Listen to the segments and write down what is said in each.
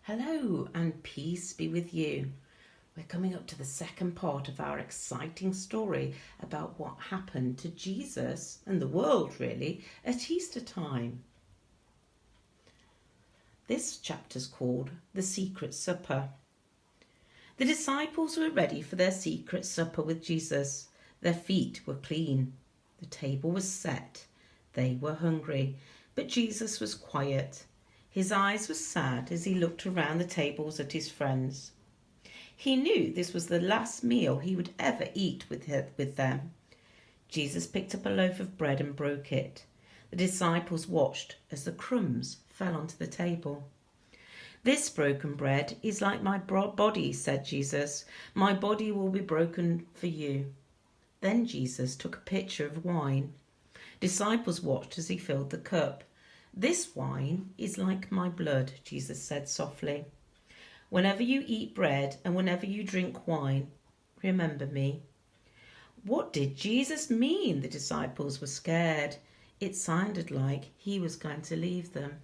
Hello and peace be with you. We're coming up to the second part of our exciting story about what happened to Jesus and the world really at Easter time. This chapter's called The Secret Supper. The disciples were ready for their secret supper with Jesus. Their feet were clean. The table was set. They were hungry, but Jesus was quiet. His eyes were sad as he looked around the tables at his friends. He knew this was the last meal he would ever eat with them. Jesus picked up a loaf of bread and broke it. The disciples watched as the crumbs fell onto the table. "This broken bread is like my body," said Jesus. "My body will be broken for you." Then Jesus took a pitcher of wine. Disciples watched as he filled the cup. "This wine is like my blood," Jesus said softly. "Whenever you eat bread and whenever you drink wine, remember me." What did Jesus mean? The disciples were scared. It sounded like he was going to leave them.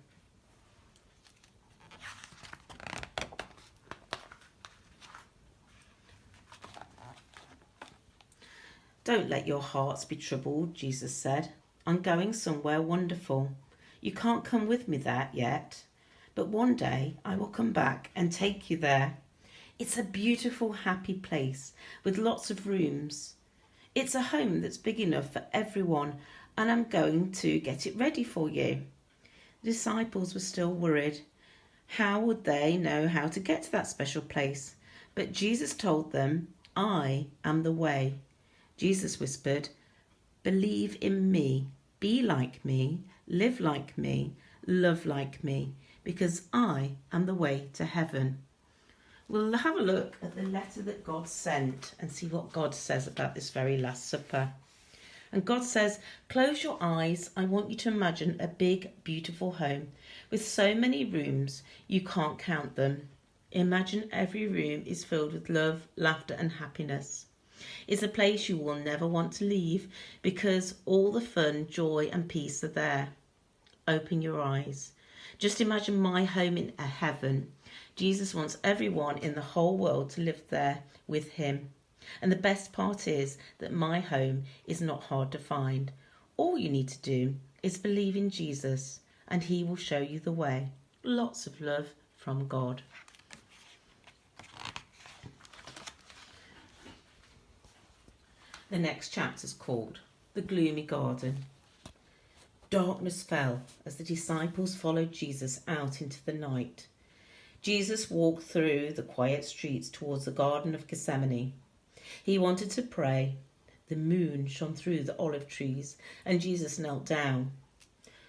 "Don't let your hearts be troubled," Jesus said. "I'm going somewhere wonderful. You can't come with me there yet, but one day I will come back and take you there. It's a beautiful, happy place with lots of rooms. It's a home that's big enough for everyone, and I'm going to get it ready for you." The disciples were still worried. How would they know how to get to that special place? But Jesus told them, "I am the way." Jesus whispered, "Believe in me, be like me, live like me, love like me, because I am the way to heaven." We'll have a look at the letter that God sent and see what God says about this very Last Supper. And God says, "Close your eyes. I want you to imagine a big, beautiful home with so many rooms you can't count them. Imagine every room is filled with love, laughter and happiness. It's a place you will never want to leave because all the fun, joy and peace are there. Open your eyes. Just imagine my home in heaven. Jesus wants everyone in the whole world to live there with him. And the best part is that my home is not hard to find. All you need to do is believe in Jesus and he will show you the way." Lots of love from God. The next chapter is called The Gloomy Garden. Darkness fell as the disciples followed Jesus out into the night. Jesus walked through the quiet streets towards the Garden of Gethsemane. He wanted to pray. The moon shone through the olive trees and Jesus knelt down.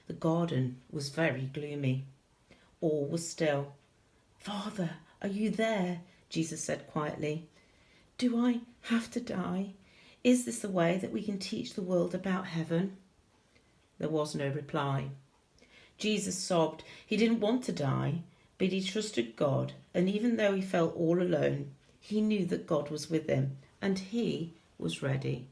The garden was very gloomy. All was still. "Father, are you there?" Jesus said quietly. "Do I have to die? Is this the way that we can teach the world about heaven?" There was no reply. Jesus sobbed. He didn't want to die, but he trusted God, and even though he felt all alone, he knew that God was with him, and he was ready.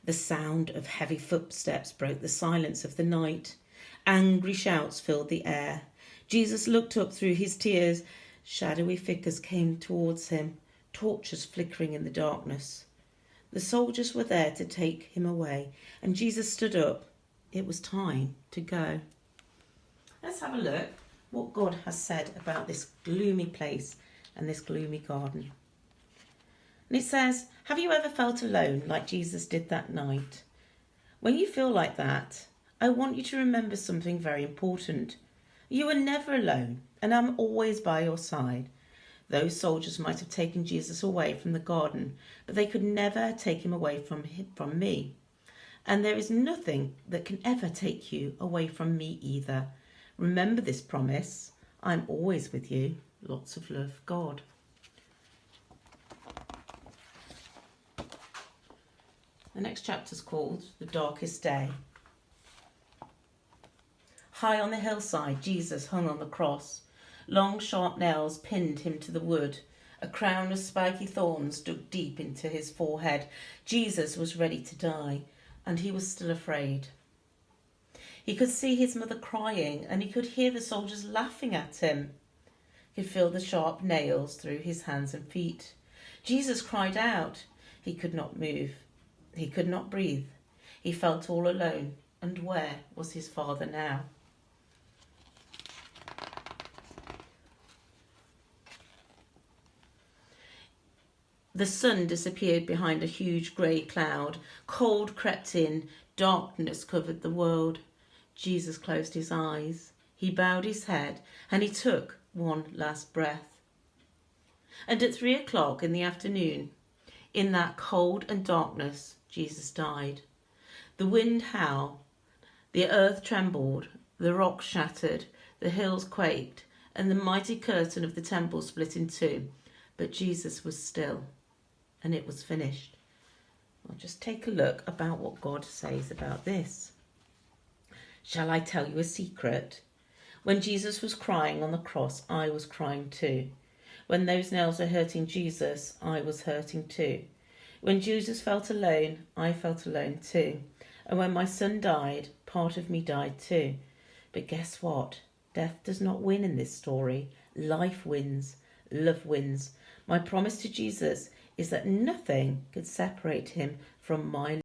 The sound of heavy footsteps broke the silence of the night. Angry shouts filled the air. Jesus looked up through his tears. Shadowy figures came towards him, torches flickering in the darkness. The soldiers were there to take him away, and Jesus stood up. It was time to go. Let's have a look what God has said about this gloomy place and this gloomy garden. And it says, "Have you ever felt alone like Jesus did that night? When you feel like that, I want you to remember something very important. You are never alone, and I'm always by your side." Those soldiers might have taken Jesus away from the garden, but they could never take him away from me. And there is nothing that can ever take you away from me either. Remember this promise. I'm always with you. Lots of love, God. The next chapter is called The Darkest Day. High on the hillside, Jesus hung on the cross. Long, sharp nails pinned him to the wood. A crown of spiky thorns dug deep into his forehead. Jesus was ready to die, and he was still afraid. He could see his mother crying, and he could hear the soldiers laughing at him. He could feel the sharp nails through his hands and feet. Jesus cried out. He could not move. He could not breathe. He felt all alone. And where was his Father now? The sun disappeared behind a huge grey cloud. Cold crept in. Darkness covered the world. Jesus closed his eyes. He bowed his head and he took one last breath. And at 3 o'clock in the afternoon, in that cold and darkness, Jesus died. The wind howled, the earth trembled, the rocks shattered, the hills quaked, and the mighty curtain of the temple split in two. But Jesus was still, and it was finished. I'll just take a look about what God says about this. Shall I tell you a secret? When Jesus was crying on the cross, I was crying too. When those nails were hurting Jesus, I was hurting too. When Jesus felt alone, I felt alone too. And when my son died, part of me died too. But guess what? Death does not win in this story. Life wins. Love wins. My promise to Jesus is that nothing could separate him from my